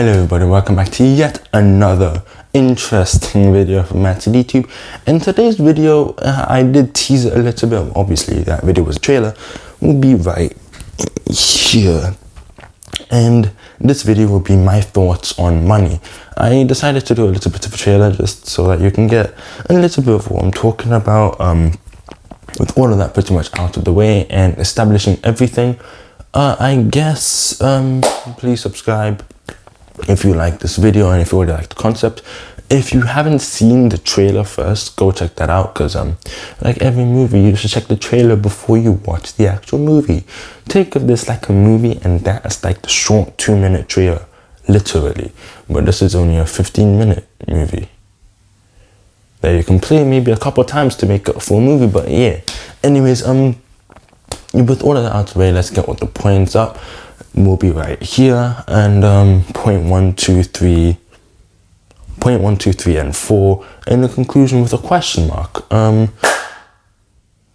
Hello everybody, welcome back to yet another interesting video from MattyDTube. In today's video, I did tease it a little bit. Obviously, that video was a trailer. Will be right here. And this video will be my thoughts on money. I decided to do a little bit of a trailer just so that you can get a little bit of what I'm talking about. With all of that pretty much out of the way and establishing everything, I guess please subscribe if you like this video and if you already like the concept. If you haven't seen the trailer first, go check that out, because like every movie, you should check the trailer before you watch the actual movie. Think of this like a movie, and that's like the short 2-minute trailer, literally. But this is only a 15-minute movie that you can play maybe a couple times to make it a full movie. But yeah, anyways, with all of that out of the way, let's get all the points up. We'll be right here, and point 1, 2, 3, and 4, and the conclusion with a question mark. That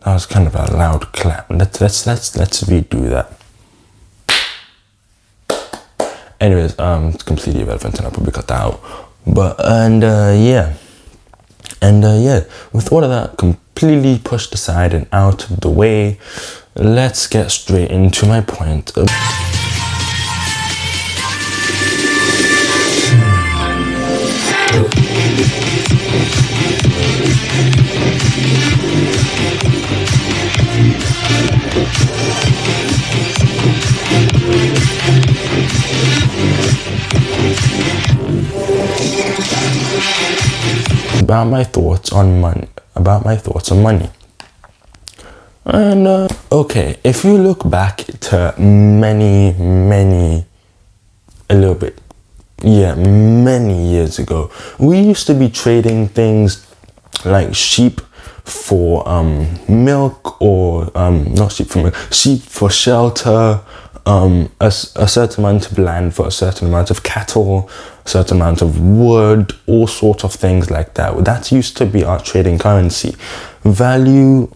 was kind of a loud clap. Let's redo that. Anyways, it's completely irrelevant, and I'll probably cut that out. But yeah, with all of that completely pushed aside and out of the way, let's get straight into my point. About my thoughts on money. And okay, if you look back to many years ago, we used to be trading things like sheep for milk, or not sheep for milk, sheep for shelter, a certain amount of land for a certain amount of cattle, a certain amount of wood, all sorts of things like that. That used to be our trading currency. Value.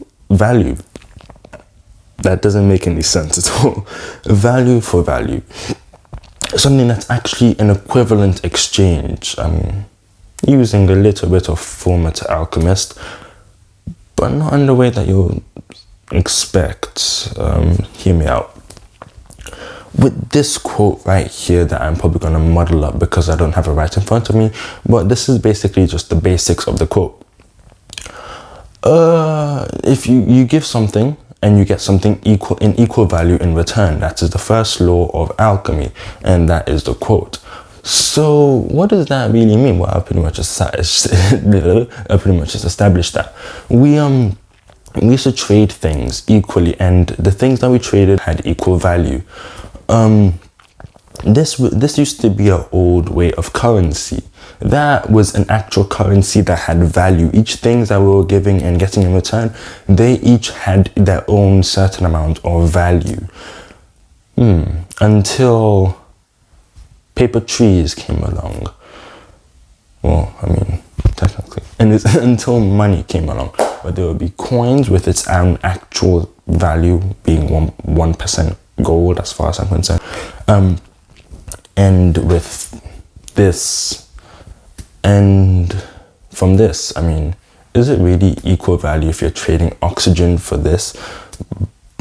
That doesn't make any sense at all. Value for value. Something that's actually an equivalent exchange. Using a little bit of Fullmetal Alchemist, but not in the way that you'll expect. Hear me out. With this quote right here that I'm probably going to muddle up because I don't have it right in front of me, but this is basically just the basics of the quote. If you give something and you get something equal value in return, that is the first law of alchemy, and that is the quote. So what does that really mean? Well, I pretty much just established that we used to trade things equally, and the things that we traded had equal value. This used to be an old way of currency. That was an actual currency that had value. Each thing that we were giving and getting in return, they each had their own certain amount of value. Until paper trees came along. Well, I mean, technically. And it's until money came along, where there would be coins with its own actual value being 1% gold, as far as I'm concerned. And with this, and from this, I mean, is it really equal value if you're trading oxygen for this?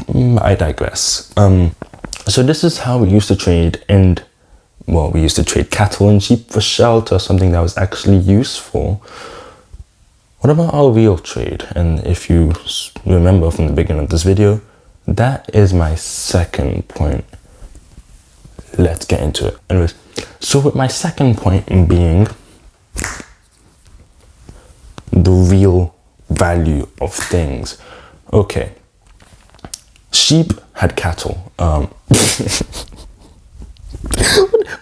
I digress. So this is how we used to trade, and well, we used to trade cattle and sheep for shelter, something that was actually useful. What about our real trade? And if you remember from the beginning of this video, that is my second point. Let's get into it. Anyways, so with my second point being the real value of things. Okay, sheep had cattle. What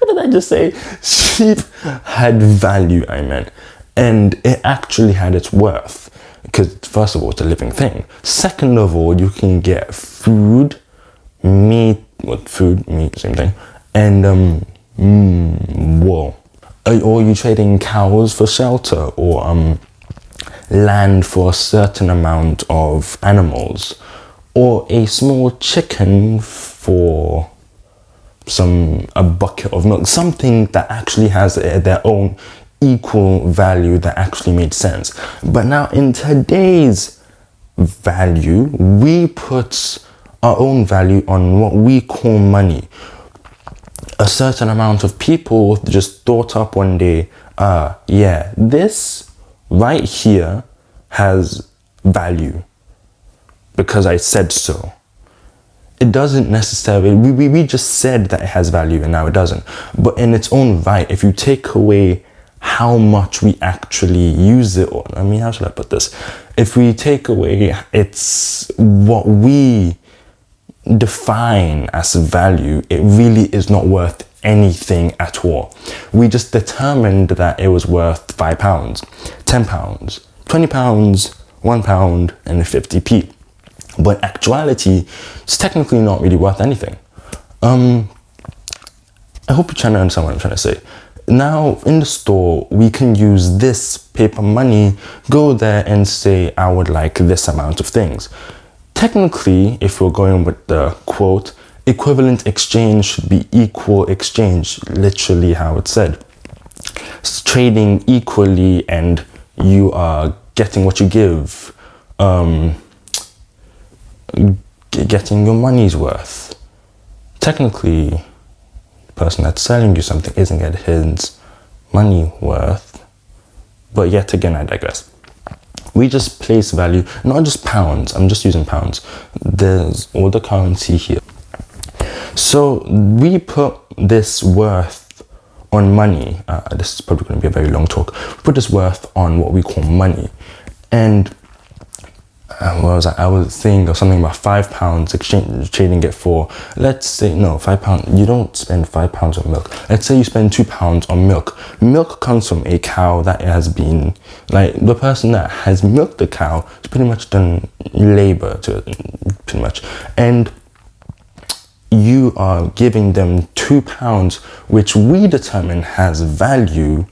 did I just say? Sheep had value, I meant. And it actually had its worth. Because first of all, it's a living thing. Second of all, you can get food, meat, meat, same thing. And wool. Or you trading cows for shelter, or land for a certain amount of animals, or a small chicken for a bucket of milk, something that actually has their own equal value that actually made sense. But now in today's value, we put our own value on what we call money. A certain amount of people just thought up one day, yeah, this right here has value because I said so. It doesn't necessarily, we just said that it has value and now it doesn't. But in its own right, if you take away how much we actually use it, or I mean, how should I put this? If we take away it's what we define as value, it really is not worth anything at all. We just determined that it was worth £5, £10, £20, £1 and 50p. But in actuality, it's technically not really worth anything. I hope you're trying to understand what I'm trying to say. Now, in the store, we can use this paper money, go there and say, I would like this amount of things. Technically, if we're going with the quote, equivalent exchange should be equal exchange, literally how it's said. It's trading equally and you are getting what you give. Getting your money's worth. Technically, the person that's selling you something isn't getting his money worth, but yet again, I digress. We just place value, not just pounds, I'm just using pounds. There's all the currency here. So we put this worth on money. This is probably going to be a very long talk. Put this worth on what we call money. And I was saying something about £5 trading it for, let's say, no, £5, you don't spend £5 on milk. Let's say you spend £2 on milk. Milk comes from a cow that has been, like, the person that has milked the cow has pretty much done labor to it, pretty much. And you are giving them £2, which we determine has value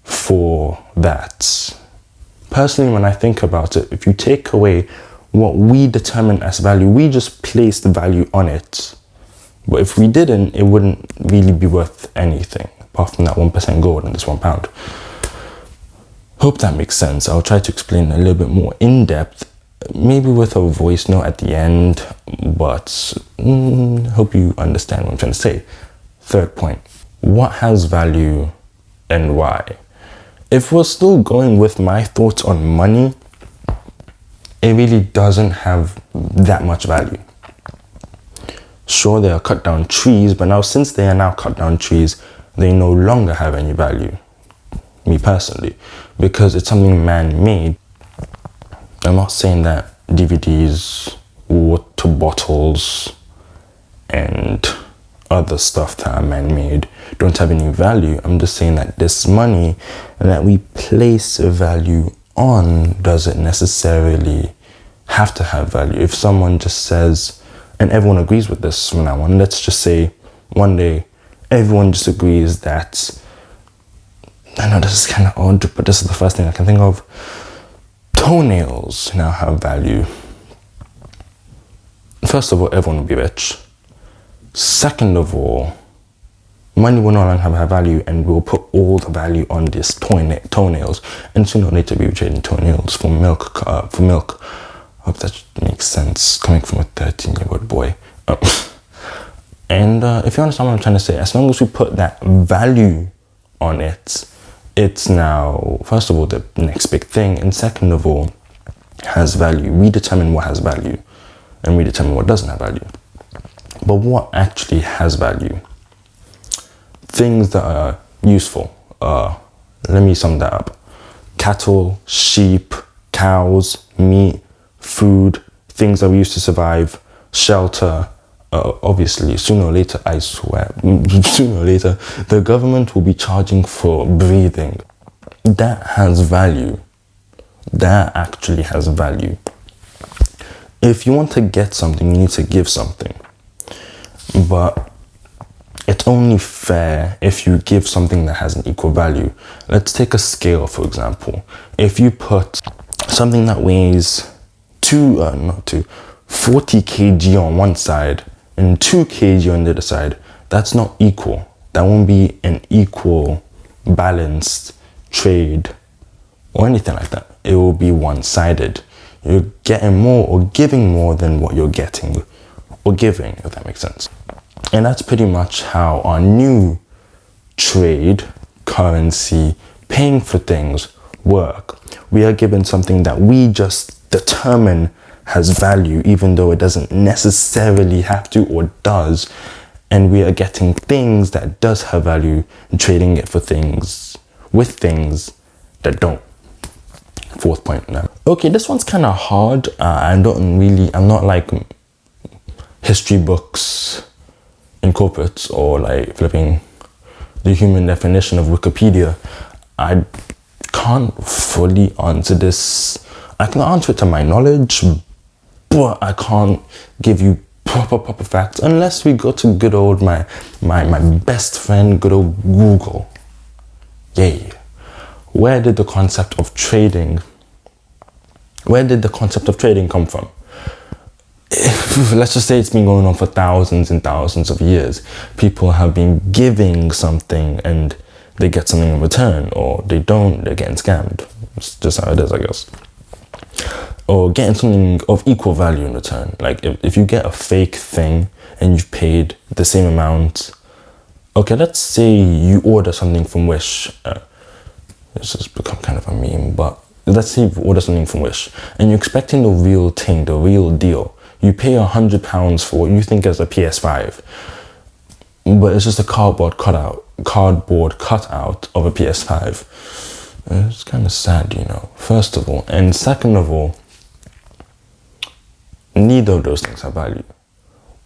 for that. Personally, when I think about it, if you take away what we determine as value, we just place the value on it. But if we didn't, it wouldn't really be worth anything, apart from that 1% gold and this £1. Hope that makes sense. I'll try to explain a little bit more in depth, maybe with a voice note at the end, but hope you understand what I'm trying to say. Third point, what has value and why? If we're still going with my thoughts on money, it really doesn't have that much value. Sure, they are cut down trees, but now since they are now cut down trees, they no longer have any value, me personally, because it's something man-made. I'm not saying that DVDs, water bottles, and other stuff that are man-made don't have any value. I'm just saying that this money that we place a value on doesn't necessarily have to have value. If someone just says, and everyone agrees with this from now on, let's just say one day everyone just agrees that, I know this is kind of odd, but this is the first thing I can think of, toenails now have value. First of all, everyone will be rich. Second of all, money will no longer have value, and we'll put all the value on these toenails, and sooner or later we'll be trading toenails for milk. I hope that makes sense coming from a 13-year-old boy. And if you understand what I'm trying to say, as long as we put that value on it, it's now, first of all, the next big thing, and second of all, has value. We determine what has value, and we determine what doesn't have value. But what actually has value? Things that are useful. Let me sum that up. Cattle, sheep, cows, meat, food, things that we use to survive, shelter. Obviously, sooner or later, I swear, sooner or later, the government will be charging for breathing. That has value. That actually has value. If you want to get something, you need to give something. But it's only fair if you give something that has an equal value. Let's take a scale, for example. If you put something that weighs 40 kg on one side and 2 kg on the other side, That's not equal. That won't be an equal, balanced trade or anything like that. It will be one-sided. You're getting more or giving more than what you're getting or giving, if that makes sense. And that's pretty much how our new trade, currency, paying for things work. We are given something that we just determine has value, even though it doesn't necessarily have to or does. And we are getting things that does have value and trading it for things with things that don't. Fourth point now. Okay, this one's kind of hard. I'm not like history books in corporates or like flipping the human definition of Wikipedia. I can't fully answer this. I can answer it to my knowledge, but I can't give you proper facts unless we go to good old my best friend, good old Google. Yay. Where did the concept of trading come from? Let's just say it's been going on for thousands and thousands of years. People have been giving something and they get something in return, or they don't, they're getting scammed. It's just how it is, I guess. Or getting something of equal value in return. Like if you get a fake thing and you've paid the same amount. Okay, let's say you order something from Wish. This has become kind of a meme, but let's say you order something from Wish and you're expecting the real thing, the real deal. You pay £100 for what you think is a PS5, but it's just a cardboard cutout of a PS5. It's kind of sad, you know, first of all. And second of all, neither of those things have value.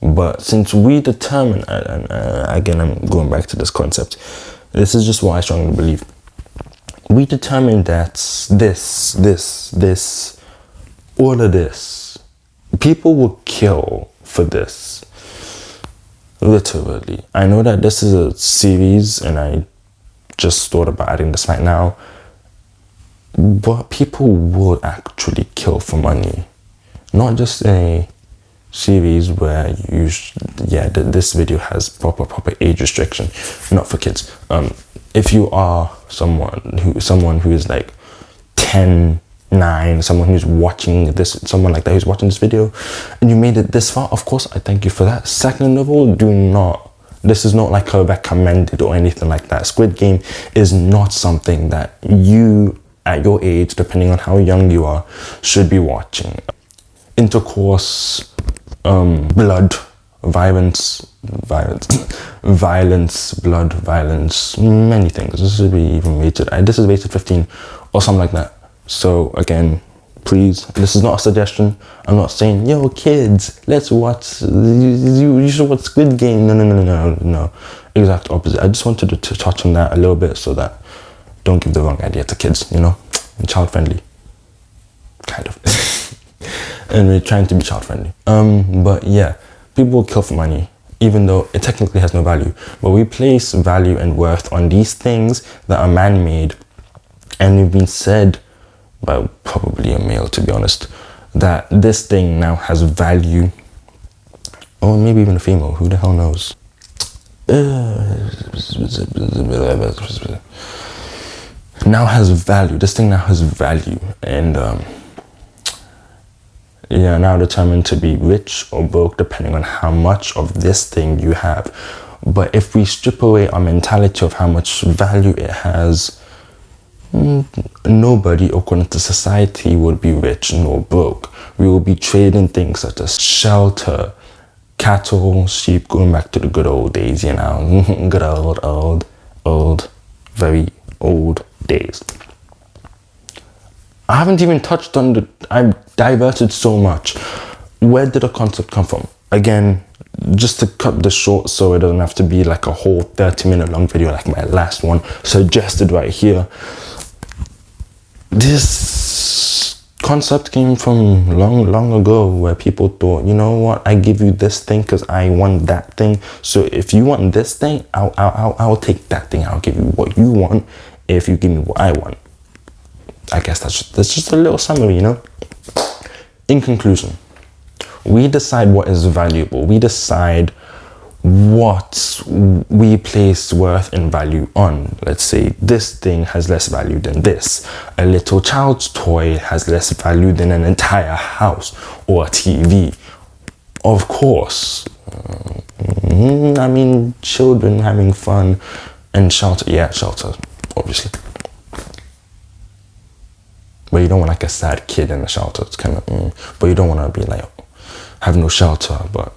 But since we determine, and again, I'm going back to this concept, this is just what I strongly believe. We determine that all of this, people will kill for this. Literally. I know that this is a series and I just thought about adding this right now, but people will actually kill for money. Not just a series where this video has proper age restriction, not for kids. If you are someone who is like 10, 9, someone who's watching this, someone like that who's watching this video, and you made it this far, of course I thank you for that. Second of all, this is not like a recommended or anything like that. Squid Game is not something that you, at your age, depending on how young you are, should be watching. Intercourse, blood, violence, blood, violence, many things. This should be even rated. This is rated 15 or something like that. So again, please, this is not a suggestion. I'm not saying, yo kids, let's watch, you should watch Squid Game. No. Exact opposite. I just wanted to touch on that a little bit so that don't give the wrong idea to kids, you know, child friendly, kind of. And we're trying to be child friendly. But yeah, people will kill for money, even though it technically has no value. But we place value and worth on these things that are man-made. And we've been said by probably a male, to be honest, that this thing now has value. Or maybe even a female, who the hell knows? Now has value. This thing now has value. And you're now determined to be rich or broke depending on how much of this thing you have. But if we strip away our mentality of how much value it has, nobody, according to society, would be rich nor broke. We will be trading things such as shelter, cattle, sheep, going back to the good old days, you know, good old, very old days. I haven't even touched on I've diverted so much. Where did the concept come from? Again, just to cut this short so it doesn't have to be like a whole 30-minute long video like my last one suggested right here. This concept came from long ago, where people thought, you know what, I give you this thing because I want that thing. So if you want this thing, I'll take that thing. I'll give you what you want if you give me what I want. I guess that's just a little summary, you know. In conclusion, we decide what is valuable. We decide what we place worth and value on. Let's say this thing has less value than this. A little child's toy has less value than an entire house or a TV. Of course, I mean, children having fun and shelter. Yeah, shelter, obviously. But you don't want like a sad kid in the shelter. It's kind of, but you don't want to be like, have no shelter, but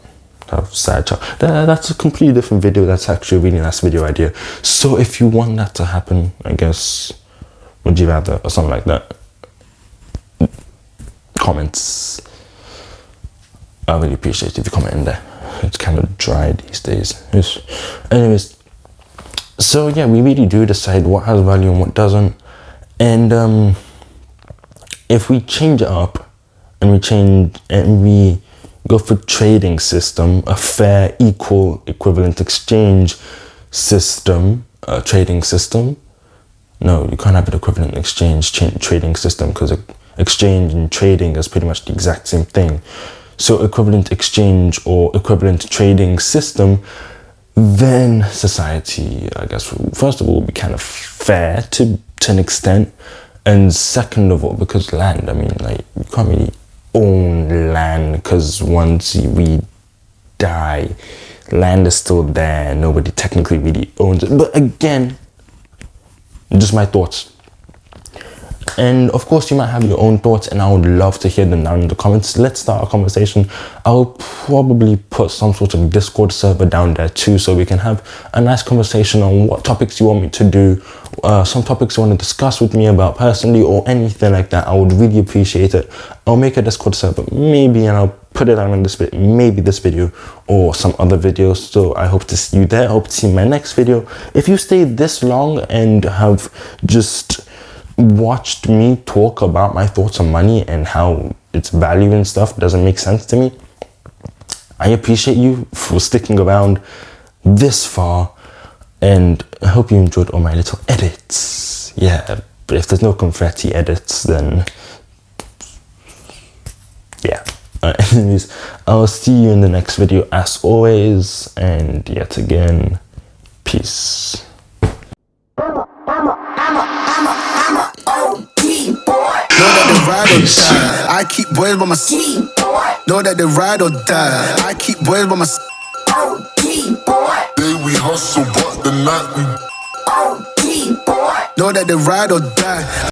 have sad child. That's a completely different video. That's actually a really nice video idea. So if you want that to happen, I guess, would you rather, or something like that, comments. I really appreciate if you comment in there. It's kind of dry these days. Anyways, so yeah, we really do decide what has value and what doesn't. And if we change it up and we go for trading system, a fair, equal, equivalent exchange system, trading system. No, you can't have an equivalent exchange trading system, because exchange and trading is pretty much the exact same thing. So equivalent exchange or equivalent trading system, then society, I guess, first of all, will be kind of fair to an extent. And second of all, because land, I mean, like, you can't really own land, because once we die, land is still there. Nobody technically really owns it. But again, just my thoughts. And of course, you might have your own thoughts, and I would love to hear them down in the comments. Let's start a conversation. I'll probably put some sort of Discord server down there too, so we can have a nice conversation on what topics you want me to do, some topics you want to discuss with me about personally, or anything like that. I would really appreciate it. I'll make a Discord server maybe, and I'll put it down in this video, maybe this video or some other videos. So I hope to see you there. I hope to see my next video. If you stayed this long and have just watched me talk about my thoughts on money and how its value and stuff doesn't make sense to me, I appreciate you for sticking around this far, and I hope you enjoyed all my little edits. Yeah, but if there's no confetti edits, then yeah. Anyways, I'll see you in the next video as always, and yet again, peace. Ride or die. I keep boys by my side. Know that they ride or die. I keep boys by my side. Day we hustle, but the night we Know that they ride or die.